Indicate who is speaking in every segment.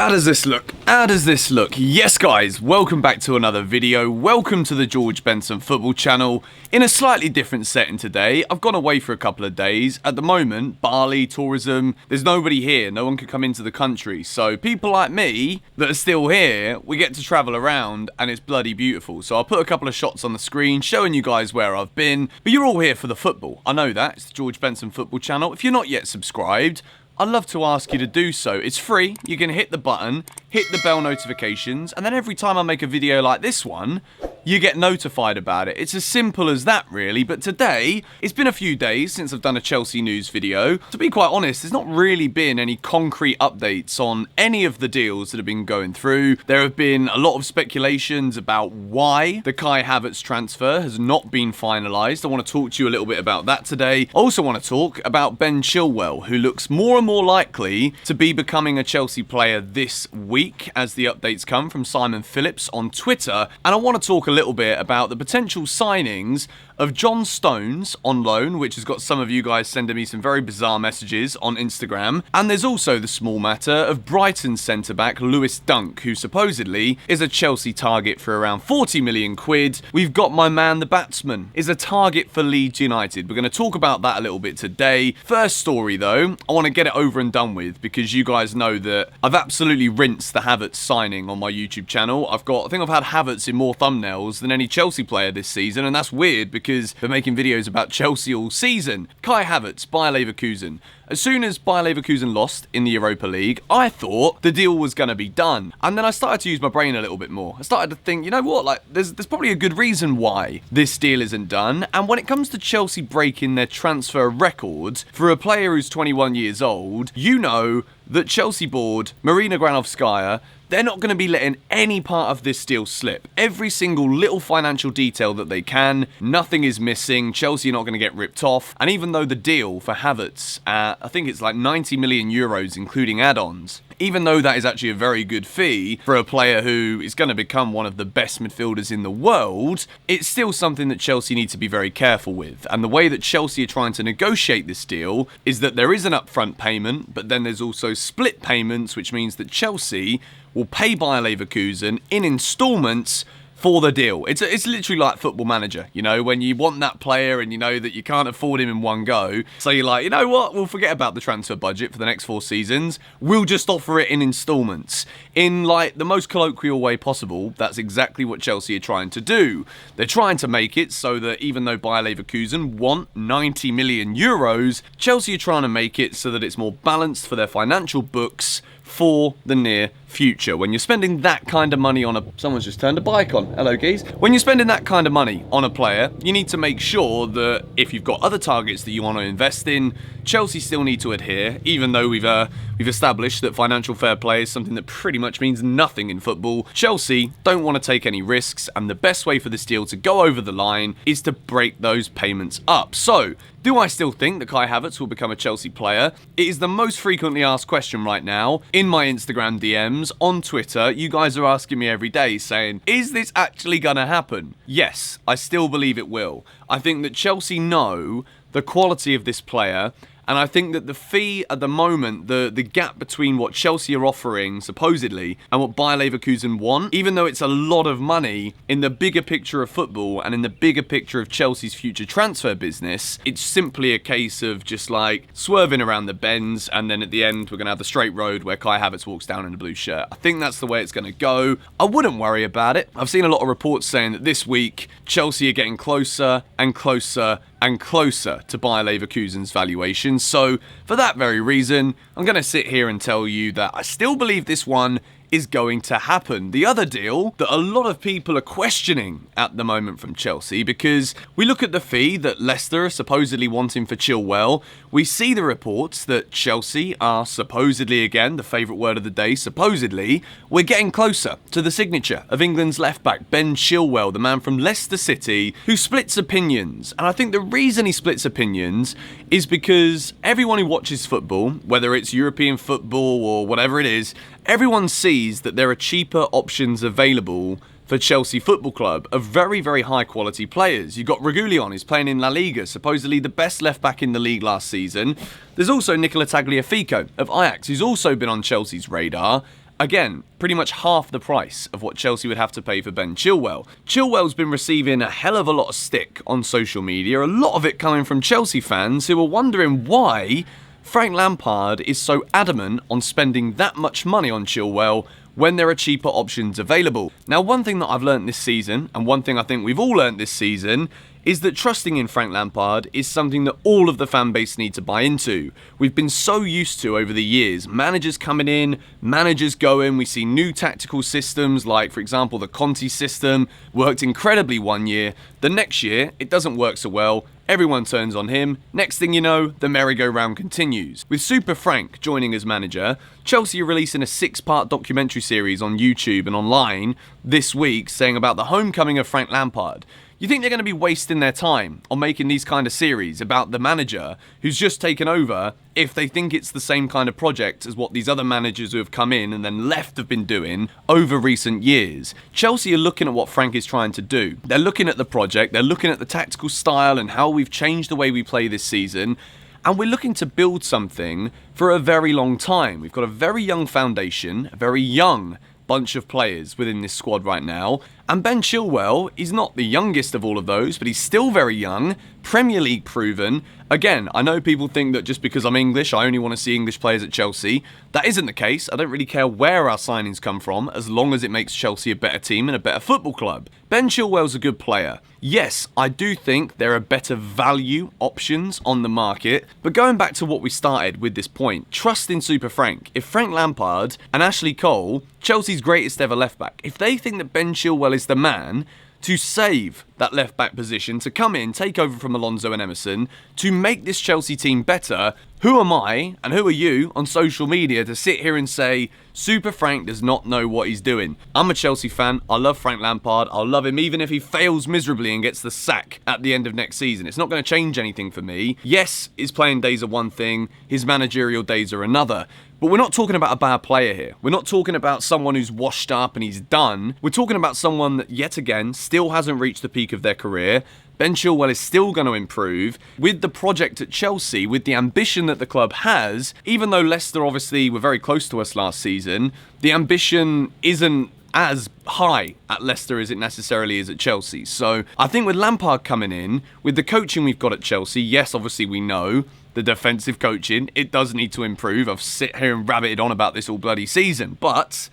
Speaker 1: How does this look? How does this look? Yes, guys, welcome back to another video. Welcome to the George Benson Football Channel. In a slightly different setting today. I've gone away for a couple of days. At the moment, Bali, tourism, there's nobody here. No one can come into the country. So people like me that are still here, we get to travel around and it's bloody beautiful. So I'll put a couple of shots on the screen showing you guys where I've been. But you're all here for the football. I know that. It's the George Benson Football Channel. If you're not yet subscribed, I'd love to ask you to do so. It's free. You can hit the button, hit the bell notifications, and then every time I make a video like this one, you get notified about it. It's as simple as that, really. But today, it's been a few days since I've done a Chelsea news video. To be quite honest, there's not really been any concrete updates on any of the deals that have been going through. There have been a lot of speculations about why the Kai Havertz transfer has not been finalised. I want to talk to you a little bit about that today. I also want to talk about Ben Chilwell, who looks more and more likely to be becoming a Chelsea player this week as the updates come from Simon Phillips on Twitter. And I want to talk a little bit about the potential signings of John Stones on loan, which has got some of you guys sending me some very bizarre messages on Instagram. And there's also the small matter of Brighton centre-back Lewis Dunk, who supposedly is a Chelsea target for around 40 million quid. We've got my man, the batsman, is a target for Leeds United. We're going to talk about that a little bit today. First story, though, I want to get it over and done with because you guys know that I've absolutely rinsed the Havertz signing on my YouTube channel. I think I've had Havertz in more thumbnails than any Chelsea player this season, and that's weird because they're making videos about Chelsea all season. Kai Havertz, Bayer Leverkusen. As soon as Bayer Leverkusen lost in the Europa League, I thought the deal was going to be done. And then I started to use my brain a little bit more. I started to think, you know what, like, there's probably a good reason why this deal isn't done. And when it comes to Chelsea breaking their transfer records for a player who's 21 years old, you know that Chelsea board, Marina Granovskaya, they're not going to be letting any part of this deal slip. Every single little financial detail that they can, nothing is missing. Chelsea are not going to get ripped off. And even though the deal for Havertz, I think it's like 90 million euros, including add-ons, even though that is actually a very good fee for a player who is going to become one of the best midfielders in the world, it's still something that Chelsea need to be very careful with. And the way that Chelsea are trying to negotiate this deal is that there is an upfront payment, but then there's also split payments, which means that Chelsea will pay Bayer Leverkusen in installments for the deal. It's literally like Football Manager, you know, when you want that player and you know that you can't afford him in one go. So you're like, you know what, we'll forget about the transfer budget for the next 4 seasons. We'll just offer it in installments. In like the most colloquial way possible, that's exactly what Chelsea are trying to do. They're trying to make it so that even though Bayer Leverkusen want 90 million euros, Chelsea are trying to make it so that it's more balanced for their financial books for the near future. When you're spending that kind of money on someone's just turned a bike on. Hello, geez. When you're spending that kind of money on a player, you need to make sure that if you've got other targets that you want to invest in, Chelsea still need to adhere, even though we've established that financial fair play is something that pretty much means nothing in football. Chelsea don't want to take any risks, and the best way for this deal to go over the line is to break those payments up. So, do I still think that Kai Havertz will become a Chelsea player? It is the most frequently asked question right now in my Instagram DMs, on Twitter. You guys are asking me every day saying, is this actually going to happen? Yes, I still believe it will. I think that Chelsea know the quality of this player, and I think that the fee at the moment, the gap between what Chelsea are offering, supposedly, and what Bayer Leverkusen want, even though it's a lot of money, in the bigger picture of football and in the bigger picture of Chelsea's future transfer business, it's simply a case of just like swerving around the bends, and then at the end, we're going to have the straight road where Kai Havertz walks down in a blue shirt. I think that's the way it's going to go. I wouldn't worry about it. I've seen a lot of reports saying that this week, Chelsea are getting closer and closer and closer to Bayer Leverkusen's valuation. So, for that very reason, I'm going to sit here and tell you that I still believe this one is going to happen. The other deal that a lot of people are questioning at the moment from Chelsea, because we look at the fee that Leicester are supposedly wanting for Chilwell, we see the reports that Chelsea are supposedly, again, the favourite word of the day, supposedly, we're getting closer to the signature of England's left-back, Ben Chilwell, the man from Leicester City, who splits opinions. And I think the reason he splits opinions is because everyone who watches football, whether it's European football or whatever it is, everyone sees that there are cheaper options available for Chelsea Football Club of very, very high quality players. You've got Reguilon, who's playing in La Liga, supposedly the best left back in the league last season. There's also Nicola Tagliafico of Ajax, who's also been on Chelsea's radar. Again, pretty much half the price of what Chelsea would have to pay for Ben Chilwell. Chilwell's been receiving a hell of a lot of stick on social media, a lot of it coming from Chelsea fans who are wondering why Frank Lampard is so adamant on spending that much money on Chilwell when there are cheaper options available. Now, one thing that I've learnt this season, and one thing I think we've all learnt this season, is that trusting in Frank Lampard is something that all of the fan base need to buy into. We've been so used to over the years, managers coming in, managers going, we see new tactical systems like, for example, the Conte system, worked incredibly one year. The next year, it doesn't work so well. Everyone turns on him. Next thing you know, the merry-go-round continues. With Super Frank joining as manager, Chelsea are releasing a 6-part documentary series on YouTube and online this week saying about the homecoming of Frank Lampard. You think they're going to be wasting their time on making these kind of series about the manager who's just taken over if they think it's the same kind of project as what these other managers who have come in and then left have been doing over recent years? Chelsea are looking at what Frank is trying to do. They're looking at the project, they're looking at the tactical style and how we've changed the way we play this season, and we're looking to build something for a very long time. We've got a very young foundation, a very young bunch of players within this squad right now, and Ben Chilwell is not the youngest of all of those, but he's still very young, Premier League proven. Again, I know people think that just because I'm English, I only want to see English players at Chelsea. That isn't the case. I don't really care where our signings come from, as long as it makes Chelsea a better team and a better football club. Ben Chilwell's a good player. Yes, I do think there are better value options on the market, but going back to what we started with this point, trust in Super Frank. If Frank Lampard and Ashley Cole, Chelsea's greatest ever left back, if they think that Ben Chilwell is the man to save that left back position, to come in, take over from Alonso and Emerson, to make this Chelsea team better, who am I and who are you on social media to sit here and say Super Frank does not know what he's doing? I'm a Chelsea fan. I love Frank Lampard. I'll love him even if he fails miserably and gets the sack at the end of next season. It's not going to change anything for me. Yes, his playing days are one thing, his managerial days are another. But we're not talking about a bad player here. We're not talking about someone who's washed up and he's done. We're talking about someone that, yet again, still hasn't reached the peak of their career. Ben Chilwell is still going to improve. With the project at Chelsea, with the ambition that the club has, even though Leicester obviously were very close to us last season, the ambition isn't as high at Leicester as it necessarily is at Chelsea. So I think with Lampard coming in, with the coaching we've got at Chelsea, yes, obviously we know the defensive coaching, it does need to improve. I've sit here and rabbited on about this all bloody season, but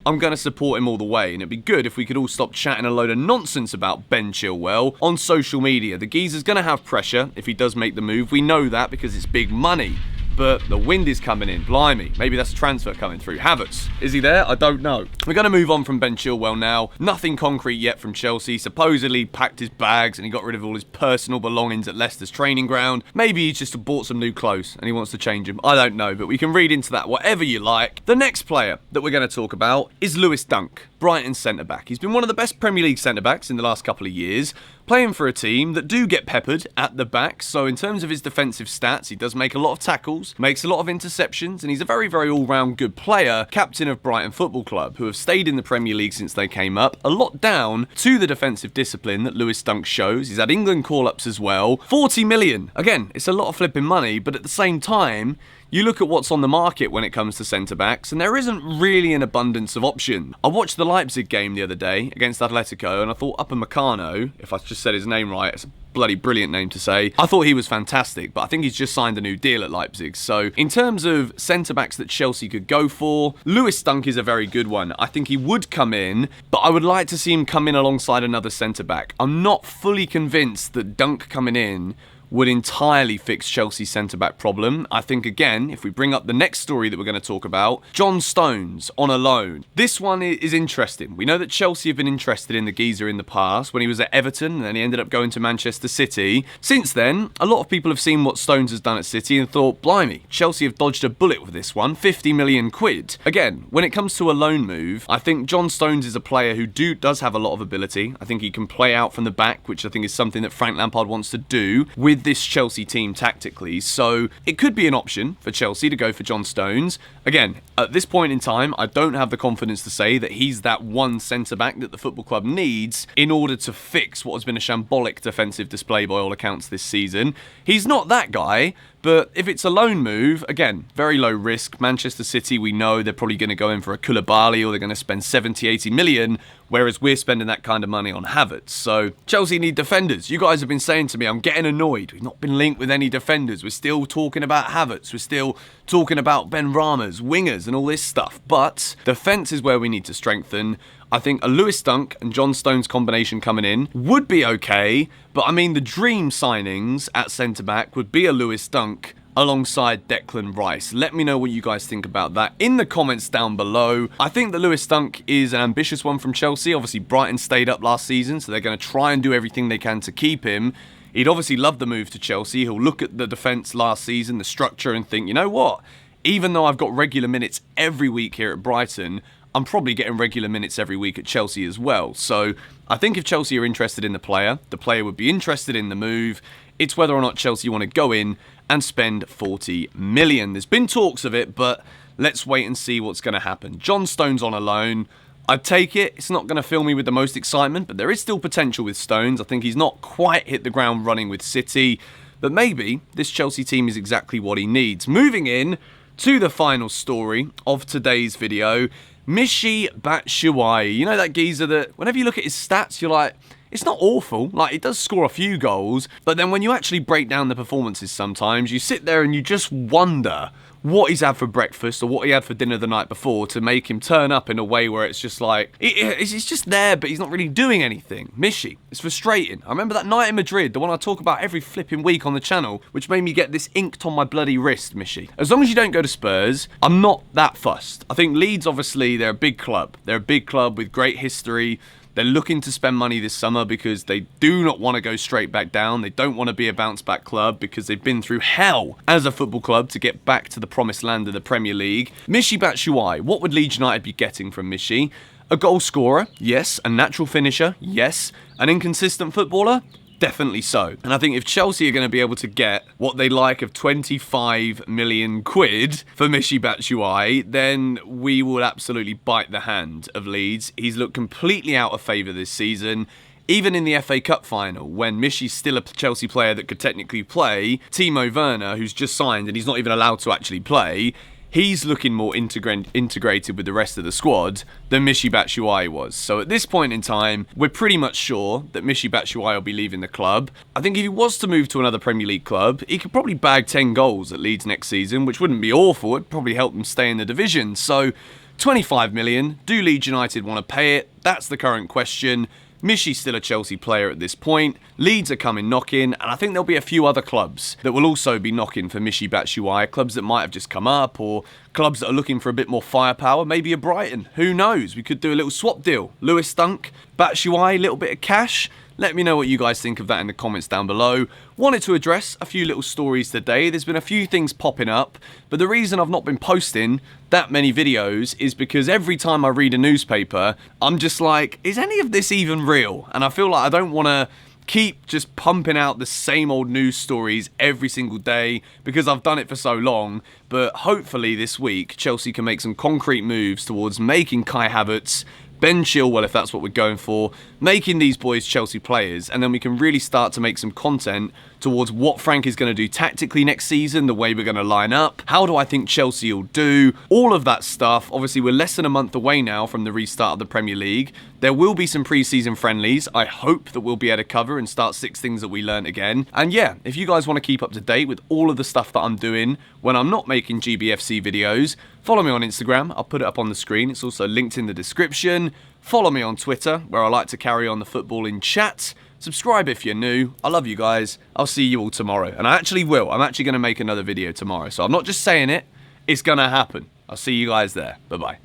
Speaker 1: I'm going to support him all the way, and it'd be good if we could all stop chatting a load of nonsense about Ben Chilwell on social media. The geezer's going to have pressure if he does make the move. We know that because it's big money. But the wind is coming in, blimey. Maybe that's a transfer coming through. Havertz, is he there? I don't know. We're going to move on from Ben Chilwell now. Nothing concrete yet from Chelsea. Supposedly packed his bags and he got rid of all his personal belongings at Leicester's training ground. Maybe he's just bought some new clothes and he wants to change them. I don't know, but we can read into that whatever you like. The next player that we're going to talk about is Lewis Dunk, Brighton's centre-back. He's been one of the best Premier League centre-backs in the last couple of years, playing for a team that do get peppered at the back. So in terms of his defensive stats, he does make a lot of tackles, makes a lot of interceptions, and he's a very, very all-round good player, captain of Brighton Football Club, who have stayed in the Premier League since they came up, a lot down to the defensive discipline that Lewis Dunk shows. He's had England call-ups as well. 40 million. Again, it's a lot of flipping money, but at the same time, you look at what's on the market when it comes to centre-backs, and there isn't really an abundance of option. I watched the Leipzig game the other day against Atletico, and I thought Upamecano, if I just said his name right, it's a bloody brilliant name to say. I thought he was fantastic, but I think he's just signed a new deal at Leipzig. So in terms of centre-backs that Chelsea could go for, Lewis Dunk is a very good one. I think he would come in, but I would like to see him come in alongside another centre-back. I'm not fully convinced that Dunk coming in would entirely fix Chelsea's centre-back problem. I think, again, if we bring up the next story that we're going to talk about, John Stones on a loan. This one is interesting. We know that Chelsea have been interested in the geezer in the past when he was at Everton and then he ended up going to Manchester City. Since then, a lot of people have seen what Stones has done at City and thought, blimey, Chelsea have dodged a bullet with this one, 50 million quid. Again, when it comes to a loan move, I think John Stones is a player who does have a lot of ability. I think he can play out from the back, which I think is something that Frank Lampard wants to do with this Chelsea team tactically, so it could be an option for Chelsea to go for John Stones. Again, at this point in time, I don't have the confidence to say that he's that one centre-back that the football club needs in order to fix what has been a shambolic defensive display by all accounts this season. He's not that guy, but But if it's a loan move, again, very low risk. Manchester City, we know they're probably going to go in for a Koulibaly, or they're going to spend 70, 80 million, whereas we're spending that kind of money on Havertz. So Chelsea need defenders. You guys have been saying to me, I'm getting annoyed. We've not been linked with any defenders. We're still talking about Havertz. We're still talking about Ben Rama's, wingers and all this stuff. But defence is where we need to strengthen. I think a Lewis Dunk and John Stones combination coming in would be okay, but I mean the dream signings at centre-back would be a Lewis Dunk alongside Declan Rice. Let me know what you guys think about that in the comments down below. I think that Lewis Dunk is an ambitious one from Chelsea. Obviously Brighton stayed up last season, so they're going to try and do everything they can to keep him. He'd obviously love the move to Chelsea. He'll look at the defence last season, the structure, and think, you know what? Even though I've got regular minutes every week here at Brighton, I'm probably getting regular minutes every week at Chelsea as well. So I think if Chelsea are interested in the player would be interested in the move. It's whether or not Chelsea want to go in and spend 40 million. There's been talks of it, but let's wait and see what's going to happen. John Stones on a loan. I'd take it. It's not going to fill me with the most excitement, but there is still potential with Stones. I think he's not quite hit the ground running with City, but maybe this Chelsea team is exactly what he needs. Moving in to the final story of today's video, Michy Batshuayi. You know that geezer that whenever you look at his stats, you're like, it's not awful. Like, he does score a few goals, but then when you actually break down the performances sometimes, you sit there and you just wonder what he's had for breakfast or what he had for dinner the night before to make him turn up in a way where it's just like, he's just there, but he's not really doing anything. Michy, it's frustrating. I remember that night in Madrid, the one I talk about every flipping week on the channel, which made me get this inked on my bloody wrist, Michy. As long as you don't go to Spurs, I'm not that fussed. I think Leeds, obviously, they're a big club. They're a big club with great history. They're looking to spend money this summer because they do not want to go straight back down. They don't want to be a bounce-back club because they've been through hell as a football club to get back to the promised land of the Premier League. Michy Batshuayi, what would Leeds United be getting from Michy? A goal scorer? Yes. A natural finisher? Yes. An inconsistent footballer? Definitely so. And I think if Chelsea are going to be able to get what they like of 25 million quid for Michy Batshuayi, then we will absolutely bite the hand of Leeds. He's looked completely out of favour this season. Even in the FA Cup final, when Michy's still a Chelsea player that could technically play, Timo Werner, who's just signed and he's not even allowed to actually play, he's looking more integrated with the rest of the squad than Michy Batshuayi was. So at this point in time, we're pretty much sure that Michy Batshuayi will be leaving the club. I think if he was to move to another Premier League club, he could probably bag 10 goals at Leeds next season, which wouldn't be awful. It'd probably help them stay in the division. So 25 million, do Leeds United want to pay it? That's the current question. Michy's still a Chelsea player at this point. Leeds are coming knocking, and I think there'll be a few other clubs that will also be knocking for Michy Batshuayi. Clubs that might have just come up, or clubs that are looking for a bit more firepower. Maybe a Brighton. Who knows? We could do a little swap deal. Lewis Dunk, Batshuayi, little bit of cash. Let me know what you guys think of that in the comments down below. Wanted to address a few little stories today. There's been a few things popping up, but the reason I've not been posting that many videos is because every time I read a newspaper, I'm just like, is any of this even real? And I feel like I don't want to keep just pumping out the same old news stories every single day because I've done it for so long. But hopefully this week, Chelsea can make some concrete moves towards making Kai Havertz, Ben Chilwell, if that's what we're going for, making these boys Chelsea players, and then we can really start to make some content towards what Frank is going to do tactically next season, the way we're going to line up, how do I think Chelsea will do, all of that stuff. Obviously, we're less than a month away now from the restart of the Premier League. There will be some pre-season friendlies. I hope that we'll be able to cover and start 6 things that we learned again. And yeah, if you guys want to keep up to date with all of the stuff that I'm doing when I'm not making GBFC videos, follow me on Instagram. I'll put it up on the screen. It's also linked in the description. Follow me on Twitter, where I like to carry on the football in chat. Subscribe if you're new. I love you guys. I'll see you all tomorrow. And I actually will. I'm actually going to make another video tomorrow. So I'm not just saying it. It's going to happen. I'll see you guys there. Bye-bye.